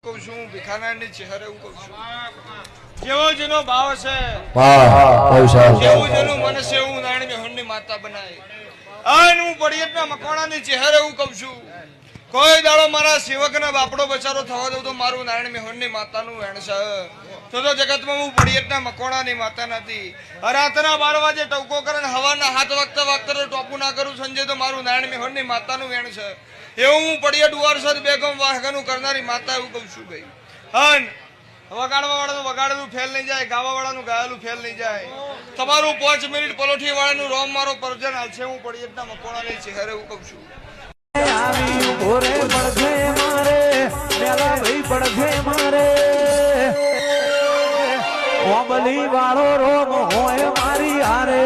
કહું છું, ભીખાનાની ચહેરે હું કહું છું, જેવો જેનો ભાવ છે, જેવું જેનું મન છે એવું નારાયણ મેહોણની માતા બનાય. અને હું પડિયતના મકવાણાની ચહેરે હું કહું છું, કોઈ દાડો મારા સેવકના બાપડો બચારો થવા દઉં તો મારું નારાયણ મેહોણની માતાનું વેણ છે. તો જગતમાં હું પડિયતના મકવાણાની માતા નથી. રાતના 12 વાગે ટવકો કરે ને હવાના 7 વખતે ટોપું ના કરું સંજય તો મારું નારાયણ મેહોણની માતાનું વેણ છે. એવું હું પડિયત ઉવારસદ બેગમ વાહગાનું કરનારી માતા એવું કહું છું ભાઈ. હન વગાડવા વાળાનું વગાડેલું ફેલ નહીં જાય, ગાવા વાળાનું ગાયેલું ફેલ નહીં જાય. તમારું 5 મિનિટ પલોઠી વાળાનું રોમ મારો પરજન હાલશે. હું પડિયતના મકવાણાની ચહેરે એવું કહું છું. આવી ભોરે પડશે મારે મેલા ભાઈ પડશે મારે કોમલી વાળો રોમ હોય મારી હારે